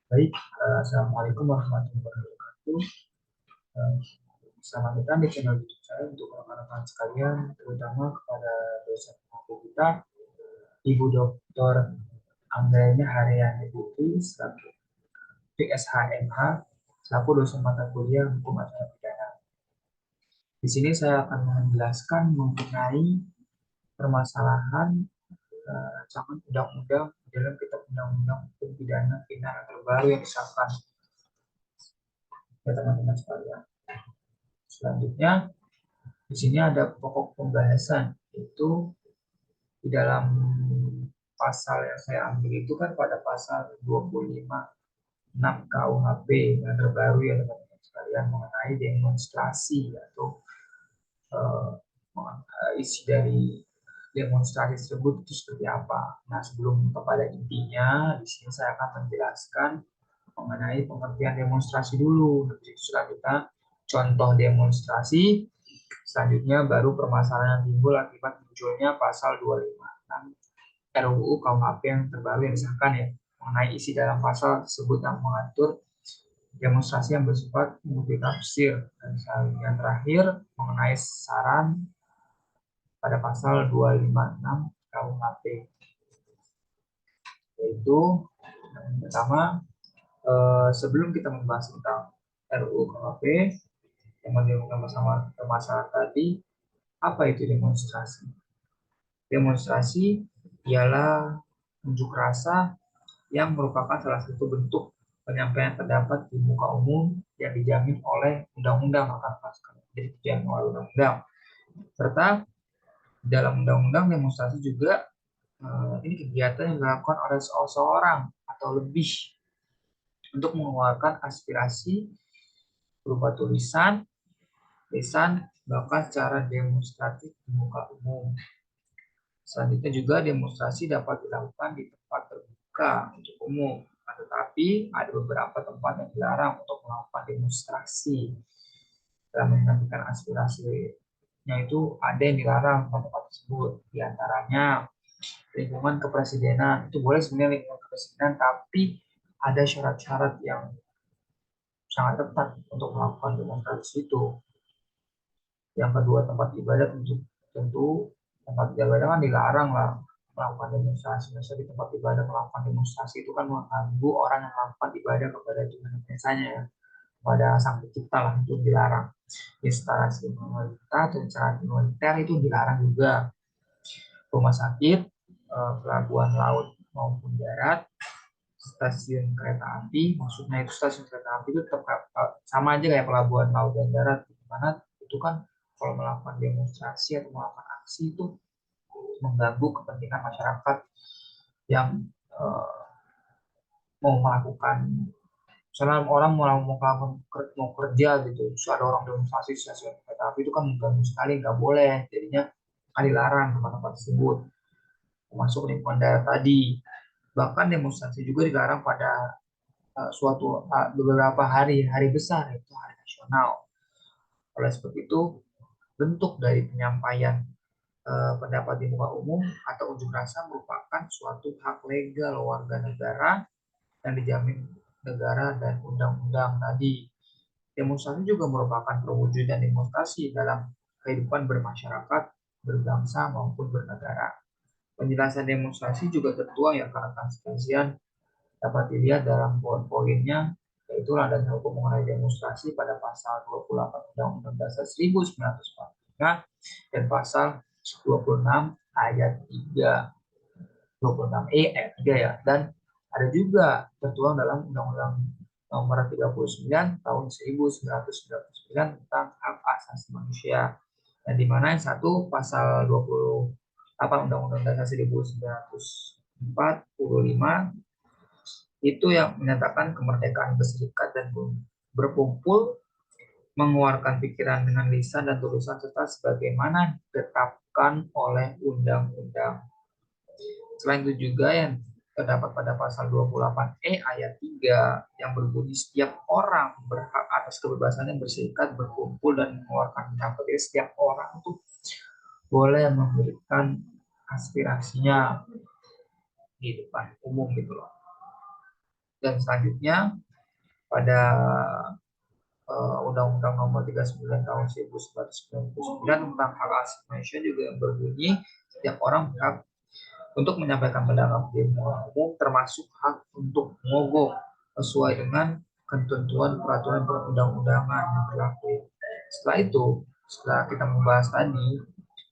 Baik, Assalamualaikum warahmatullahi wabarakatuh. Eh, Selamat datang di channel YouTube saya untuk rekan-rekan sekalian, terutama kepada dosen pengampu kita, Ibu Dr. Anggreni Haryani Putri, selaku PSHMH, selaku dosen mata kuliah Hukum Acara Pidana. Di sini saya akan menjelaskan mengenai permasalahan rancangan undang-undang dalam Kitab Undang-Undang Hukum Pidana terbaru yang disahkan ya teman-teman sekalian. Selanjutnya, di sini ada pokok pembahasan, yaitu di dalam pasal yang saya ambil itu kan pada pasal 25 6 KUHP yang terbaru ya teman-teman sekalian mengenai demonstrasi atau uh, isi dari demonstrasi tersebut itu seperti apa. Nah, sebelum kepada intinya, di sini saya akan menjelaskan mengenai pengertian demonstrasi dulu. Habis itu selanjutnya contoh demonstrasi. Selanjutnya baru permasalahan yang timbul akibat munculnya pasal 256 RUU KUHP yang terbaru yang disahkan ya, mengenai isi dalam pasal tersebut yang mengatur demonstrasi yang bersifat multitafsir, dan yang terakhir mengenai saran pada pasal 256 KUHP, yaitu yang pertama, sebelum kita membahas tentang RUU KUHP yang menimbulkan bersama permasalahan tadi, apa itu demonstrasi? Demonstrasi ialah unjuk rasa yang merupakan salah satu bentuk penyampaian pendapat di muka umum yang dijamin oleh undang-undang jadi dijamin oleh undang-undang. Serta dalam undang-undang demonstrasi juga ini kegiatan yang dilakukan oleh seseorang atau lebih untuk mengeluarkan aspirasi berupa tulisan, lisan, bahkan secara demonstratif di muka umum. Selanjutnya juga demonstrasi dapat dilakukan di tempat terbuka untuk umum, tetapi ada beberapa tempat yang dilarang untuk melakukan demonstrasi. Dalam menyampaikan aspirasinya itu ada yang dilarang tempat tersebut, di antaranya lingkungan kepresidenan. Itu boleh sebenarnya lingkungan kepresidenan, tapi ada syarat-syarat yang sangat ketat untuk melakukan demonstrasi itu. Yang kedua, tempat ibadah tentu tempat ibadah kan dilarang lah melakukan demonstrasi. Misalnya di tempat ibadah melakukan demonstrasi itu kan mengganggu orang yang melakukan ibadah kepada Tuhan biasanya ya, kepada Sang Pencipta lah, itu dilarang. Instalasi pemerintah atau instalasi militer itu dilarang juga. Rumah sakit, pelabuhan laut maupun darat, stasiun kereta api, maksudnya itu stasiun kereta api itu tetap sama aja kayak pelabuhan laut dan darat, di mana itu kan kalau melakukan demonstrasi atau melakukan aksi itu mengganggu kepentingan masyarakat yang mau melakukan, misalnya orang mau kerja gitu, terus ada orang demonstrasi di stasiun kereta api, itu kan mengganggu sekali, nggak boleh, jadinya akan dilarang tempat-tempat tersebut, termasuk lingkungan darat tadi. Bahkan demonstrasi juga dilarang pada beberapa hari besar, yaitu hari nasional. Oleh sebab itu, bentuk dari penyampaian pendapat di muka umum atau unjuk rasa merupakan suatu hak legal warga negara yang dijamin negara dan undang-undang tadi. Demonstrasi juga merupakan perwujudan demonstrasi dalam kehidupan bermasyarakat, berbangsa maupun bernegara. Penjelasan demonstrasi juga tertuang ya rekan sekalian, dapat dilihat dalam poin-poinnya, yaitu landasan hukum mengenai demonstrasi pada pasal 28 Undang-Undang Dasar 1945 dan pasal 26 ayat 3, 26E ayat 3 ya, dan ada juga tertuang dalam Undang-Undang Nomor 39 Tahun 1999 tentang hak asasi manusia. Dan di mana yang satu pasal 28 Undang-Undang Dasar 1945 itu yang menyatakan kemerdekaan berserikat dan berkumpul, mengeluarkan pikiran dengan lisan dan tulisan serta sebagaimana ditetapkan oleh undang-undang. Selain itu juga yang terdapat pada pasal 28E ayat 3 yang berbunyi setiap orang berhak atas kebebasan yang berserikat, berkumpul dan mengeluarkan pendapat. Jadi setiap orang itu boleh memberikan aspirasinya di depan umum gitu loh. Dan selanjutnya pada Undang-Undang Nomor 39 Tahun 1999 tentang hak asasi manusia juga berbunyi setiap orang berhak untuk menyampaikan pendapat di muka umum, termasuk hak untuk mogok sesuai dengan ketentuan peraturan perundang-undangan yang berlaku. Setelah itu, setelah kita membahas tadi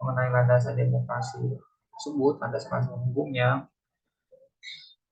mengenai landasan demokrasi tersebut, landasan hukumnya,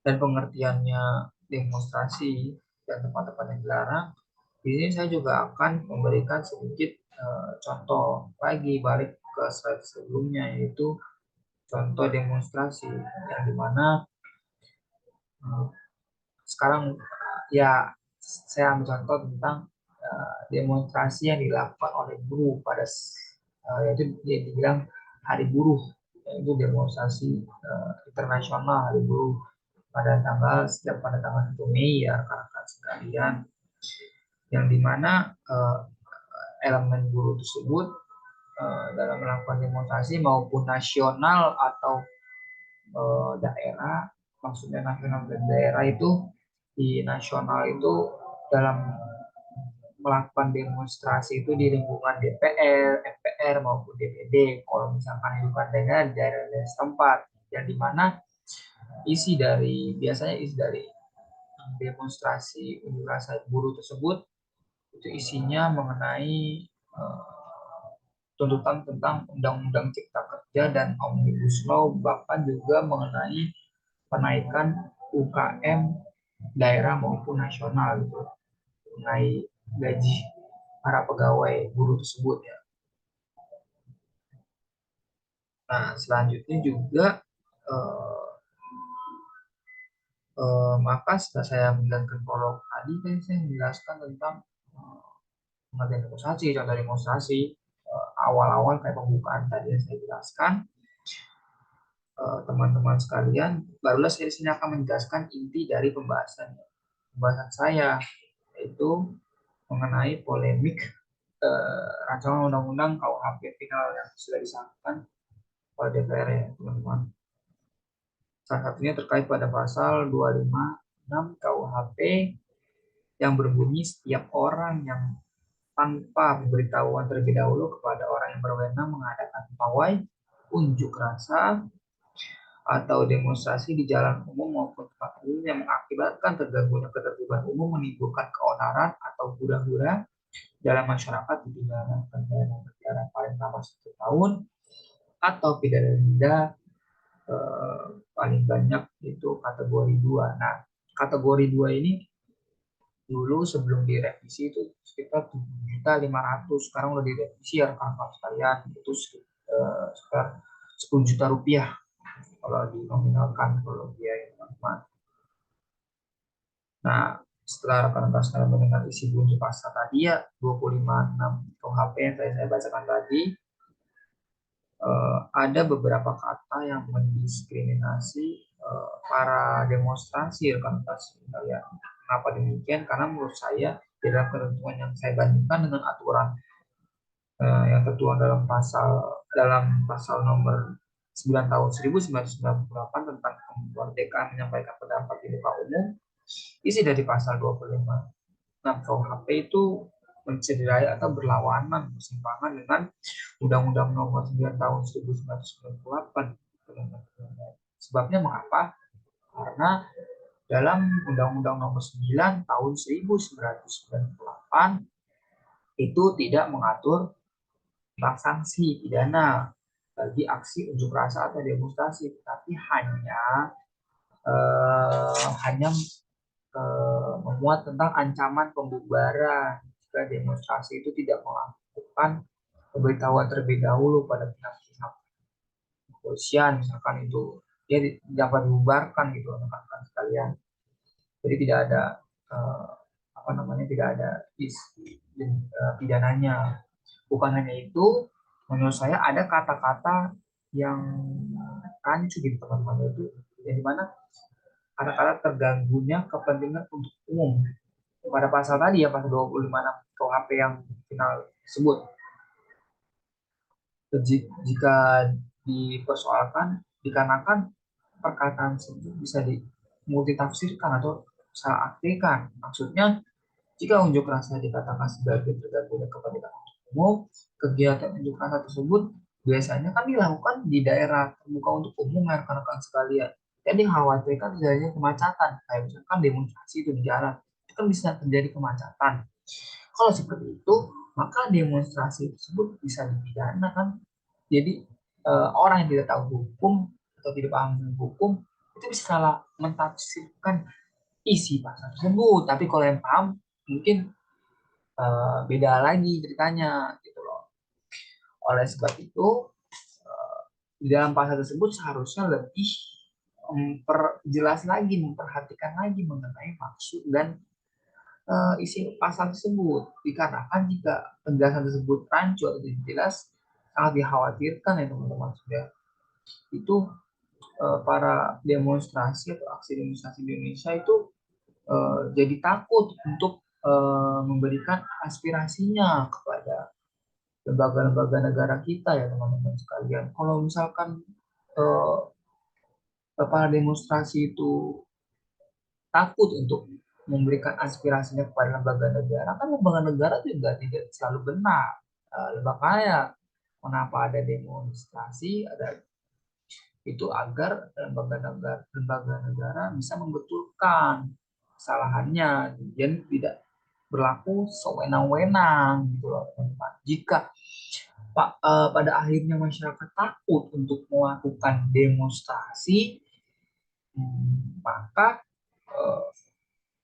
dan pengertiannya demonstrasi dan tempat-tempat yang dilarang, di sini saya juga akan memberikan sedikit contoh lagi balik ke slide sebelumnya, yaitu contoh demonstrasi yang dimana sekarang ya saya ambil contoh tentang demonstrasi yang dilakukan oleh buruh pada yaitu dia dibilang Hari Buruh, yaitu demonstrasi internasional Hari Buruh setiap pada tanggal 1 Mei ya rekan-rekan sekalian, yang dimana elemen buruh tersebut dalam melakukan demonstrasi maupun nasional atau daerah, maksudnya nasional dan daerah itu, di nasional itu dalam melakukan demonstrasi itu di lingkungan DPR, MPR maupun DPD, kalau misalkan di daerah-daerah setempat, yang dimana biasanya isi dari demonstrasi unjuk rasa buruh tersebut itu isinya mengenai tuntutan tentang Undang-Undang Cipta Kerja dan Omnibus Law, bahkan juga mengenai penaikan UKM daerah maupun nasional gitu, mengenai gaji para pegawai buruh tersebut ya. Nah, selanjutnya juga eh, maka setelah saya menjelaskan prolog tadi, saya menjelaskan tentang pengertian demonstrasi, contoh demonstrasi awal-awal kayak pembukaan tadi yang saya jelaskan. Teman-teman sekalian, barulah saya di sini akan menjelaskan inti dari pembahasan saya, yaitu mengenai polemik rancangan undang-undang KUHP final yang sudah disahkan oleh DPR ya teman-teman. Salah satunya terkait pada pasal 256 KUHP yang berbunyi setiap orang yang tanpa pemberitahuan terlebih dahulu kepada orang yang berwenang mengadakan pawai, unjuk rasa, atau demonstrasi di jalan umum maupun tempat umum yang mengakibatkan terganggunya ketertiban umum, menimbulkan keonaran atau hura-hura dalam masyarakat dipidana penjara paling lama 1 tahun atau pidana denda paling banyak itu kategori 2. Nah, kategori 2 ini dulu sebelum direvisi itu sekitar 7.500.000, sekarang udah direvisi ya rekan-rekan sekalian, itu sekitar 10 juta rupiah kalau dinominalkan kalau biaya teman-teman. Nah, setelah rekan-rekan sekalian mendengar isi bunyi pasal tadi ya 256 KUHP yang saya bacakan tadi, ada beberapa kata yang mendiskriminasi para demonstrasi rekan-rekan sekalian. Kenapa demikian? Karena menurut saya di dalam ketentuan yang saya bandingkan dengan aturan yang tertuang dalam pasal nomor 9 tahun 1998 tentang kemerdekaan menyampaikan pendapat di muka umum, isi dari pasal 25 KUHP itu mencederai atau berlawanan, bersimpangan dengan Undang-Undang Nomor 9 Tahun 1998. Sebabnya mengapa? Karena dalam Undang-Undang Nomor 9 Tahun 1998 itu tidak mengatur tentang sanksi pidana bagi aksi unjuk rasa atau demonstrasi, tetapi hanya memuat tentang ancaman pembubaran jika demonstrasi itu tidak melakukan pemberitahuan terlebih dahulu pada pihak-pihak kepolisian, misalkan itu dia dapat dibubarkan gitu rekan-rekan sekalian. Jadi tidak ada tidak ada pidananya. Bukan hanya itu, menurut saya ada kata-kata yang rancu gitu teman-teman, itu yang dimana kata-kata terganggunya kepentingan untuk umum pada pasal tadi ya, pasal 25 KUHP yang final tersebut. Jika dipersoalkan dikarenakan perkataan tersebut bisa dimultitafsirkan atau salah artikan. Maksudnya, jika unjuk rasa dikatakan sebagai terganggunya kepentingan umum, kegiatan unjuk rasa tersebut biasanya kan dilakukan di daerah terbuka untuk umum ya rekan-rekan sekalian. Jadi khawatirkan terjadinya kemacetan, kayak misalkan demonstrasi itu di jalan, itu kan bisa terjadi kemacetan. Kalau seperti itu, maka demonstrasi tersebut bisa dipidana kan. Jadi orang yang tidak tahu hukum atau tidak paham dengan hukum itu bisa salah mentafsirkan isi pasal tersebut. Tapi kalau yang paham mungkin beda lagi ceritanya gitu loh. Oleh sebab itu di dalam pasal tersebut seharusnya lebih memperjelas lagi, memperhatikan lagi mengenai maksud dan isi pasal tersebut. Dikarenakan jika penjelasan tersebut rancu atau tidak jelas, sangat dikhawatirkan ya teman-teman sudah itu para demonstrasi atau aksi demonstrasi di Indonesia itu jadi takut untuk memberikan aspirasinya kepada lembaga-lembaga negara kita ya teman-teman sekalian. Kalau misalkan eh, para demonstrasi itu takut untuk memberikan aspirasinya kepada lembaga negara, kan lembaga negara juga tidak selalu benar. Makanya kenapa ada demonstrasi, ada itu agar lembaga negara bisa membetulkan kesalahannya dan tidak berlaku sewenang-wenang gitu loh teman-teman. Jika pada akhirnya masyarakat takut untuk melakukan demonstrasi, maka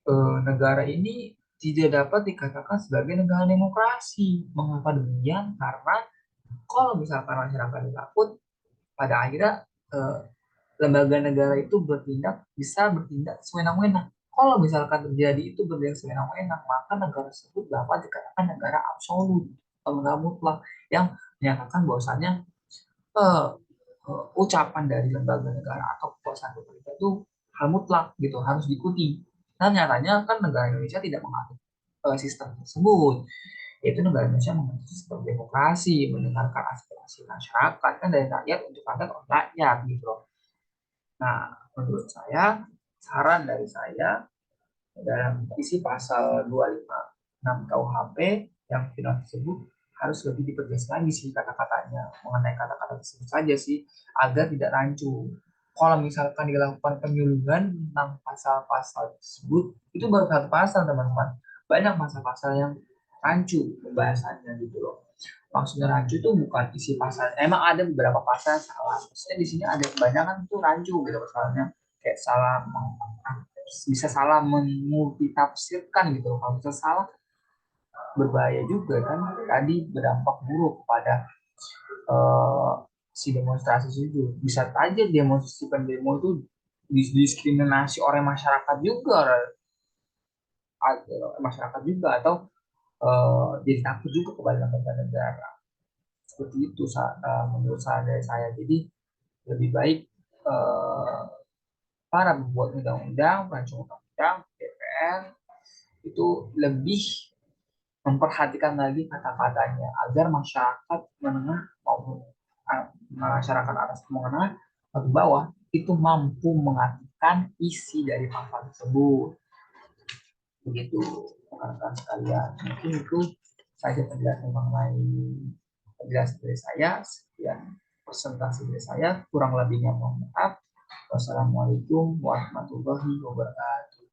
eh, negara ini tidak dapat dikatakan sebagai negara demokrasi. Mengapa demikian? Karena kalau misalkan masyarakat takut, pada akhirnya eh, lembaga negara itu bisa bertindak sewenang-wenang. Kalau misalkan terjadi itu bertindak sewenang-wenang, maka negara tersebut dapat dikatakan negara absolut atau negara mutlak yang menyatakan bahwasanya eh, ucapan dari lembaga negara atau kekuasaan pemerintah itu hal mutlak gitu harus diikuti. Dan nyatanya kan negara Indonesia tidak mengatur sistem tersebut, yaitu negara Indonesia mengatur sistem demokrasi, mendengarkan aspirasi masyarakat kan dari rakyat untuk rakyat oleh rakyat gitu loh. Nah, menurut saya, saran dari saya dalam isi pasal 256 KUHP yang final tersebut harus lebih diperjelas lagi sih kata-katanya mengenai kata-kata tersebut saja sih agar tidak rancu. Kalau misalkan dilakukan penyuluhan tentang pasal-pasal tersebut itu baru satu pasal teman-teman. Banyak pasal-pasal yang rancu pembahasannya gitu loh. Maksudnya rancu itu bukan isi pasal. Emang ada beberapa pasal yang salah. Maksudnya di sini ada kebanyakan itu rancu gitu pasalnya. Kayak bisa salah memultitafsirkan gitu loh. Kalau bisa salah berbahaya juga kan. Tadi berdampak buruk pada eh, si demonstrasi itu. Bisa aja demonstrasi pendemo itu diskriminasi oleh masyarakat juga, masyarakat juga atau jadi takut juga kepada lembaga negara. Seperti itu menurut saya. Jadi lebih baik eh, para pembuat undang-undang, perancang undang-undang, DPR itu lebih memperhatikan lagi kata-katanya agar masyarakat menengah maupun masyarakat atas menengah atau bawah itu mampu mengartikan isi dari pasal tersebut. Begitu rekan-rekan sekalian. Mungkin itu saja penjelasan mengenai penjelasan dari saya. Sekian presentasi dari saya. Kurang lebihnya mohon maaf. Wassalamualaikum warahmatullahi wabarakatuh.